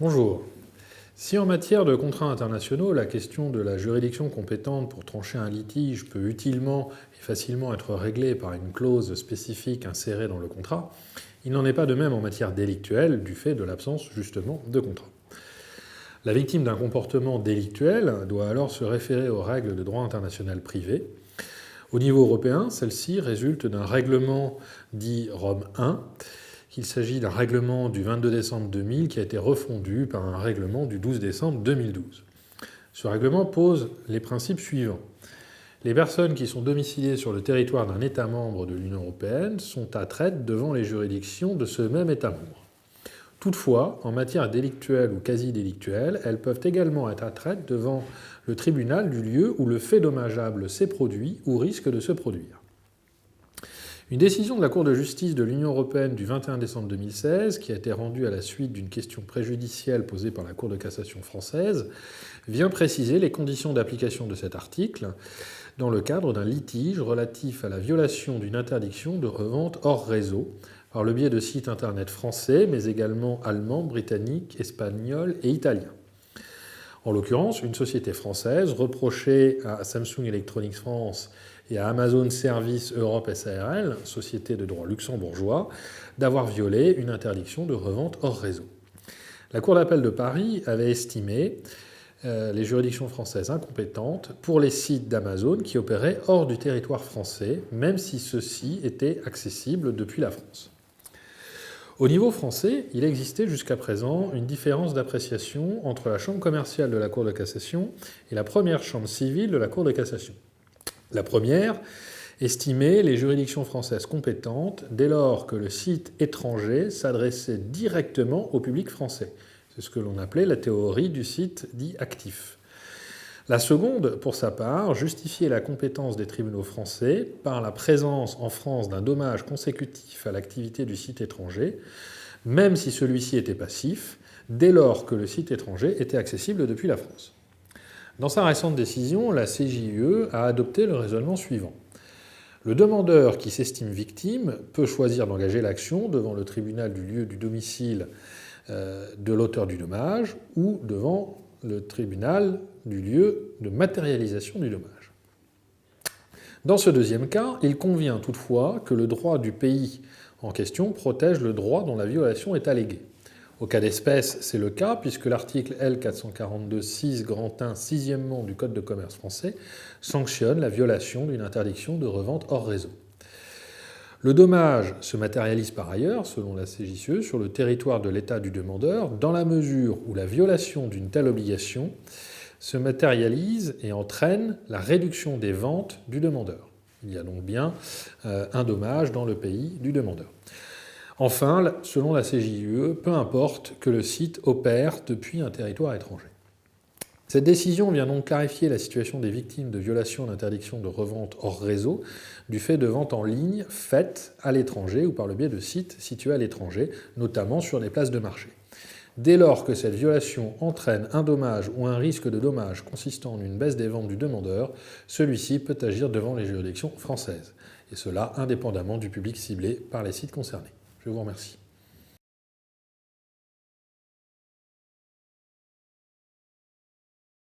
Bonjour. Si en matière de contrats internationaux, la question de la juridiction compétente pour trancher un litige peut utilement et facilement être réglée par une clause spécifique insérée dans le contrat, il n'en est pas de même en matière délictuelle du fait de l'absence justement de contrat. La victime d'un comportement délictuel doit alors se référer aux règles de droit international privé. Au niveau européen, celle-ci résulte d'un règlement dit Rome I, qu'il s'agit d'un règlement du 22 décembre 2000 qui a été refondu par un règlement du 12 décembre 2012. Ce règlement pose les principes suivants. Les personnes qui sont domiciliées sur le territoire d'un État membre de l'Union européenne sont attraites devant les juridictions de ce même État membre. Toutefois, en matière délictuelle ou quasi-délictuelle, elles peuvent également être attraites devant le tribunal du lieu où le fait dommageable s'est produit ou risque de se produire. Une décision de la Cour de justice de l'Union européenne du 21 décembre 2016, qui a été rendue à la suite d'une question préjudicielle posée par la Cour de cassation française, vient préciser les conditions d'application de cet article dans le cadre d'un litige relatif à la violation d'une interdiction de revente hors réseau, par le biais de sites internet français, mais également allemands, britanniques, espagnols et italiens. En l'occurrence, une société française reprochait à Samsung Electronics France et à Amazon Services Europe SARL, société de droit luxembourgeois, d'avoir violé une interdiction de revente hors réseau. La Cour d'appel de Paris avait estimé les juridictions françaises incompétentes pour les sites d'Amazon qui opéraient hors du territoire français, même si ceux-ci étaient accessibles depuis la France. Au niveau français, il existait jusqu'à présent une différence d'appréciation entre la chambre commerciale de la Cour de cassation et la première chambre civile de la Cour de cassation. La première estimait les juridictions françaises compétentes dès lors que le site étranger s'adressait directement au public français. C'est ce que l'on appelait la théorie du site dit actif. La seconde, pour sa part, justifiait la compétence des tribunaux français par la présence en France d'un dommage consécutif à l'activité du site étranger, même si celui-ci était passif, dès lors que le site étranger était accessible depuis la France. Dans sa récente décision, la CJUE a adopté le raisonnement suivant. Le demandeur qui s'estime victime peut choisir d'engager l'action devant le tribunal du lieu du domicile de l'auteur du dommage ou devant le tribunal du lieu de matérialisation du dommage. Dans ce deuxième cas, il convient toutefois que le droit du pays en question protège le droit dont la violation est alléguée. Au cas d'espèce, c'est le cas puisque l'article L442-6 grand 1 sixièmement du Code de commerce français sanctionne la violation d'une interdiction de revente hors réseau. Le dommage se matérialise par ailleurs, selon la CJUE, sur le territoire de l'État du demandeur, dans la mesure où la violation d'une telle obligation se matérialise et entraîne la réduction des ventes du demandeur. Il y a donc bien un dommage dans le pays du demandeur. Enfin, selon la CJUE, peu importe que le site opère depuis un territoire étranger. Cette décision vient donc clarifier la situation des victimes de violations d'interdiction de revente hors réseau du fait de ventes en ligne faites à l'étranger ou par le biais de sites situés à l'étranger, notamment sur les places de marché. Dès lors que cette violation entraîne un dommage ou un risque de dommage consistant en une baisse des ventes du demandeur, celui-ci peut agir devant les juridictions françaises, et cela indépendamment du public ciblé par les sites concernés. Je vous remercie.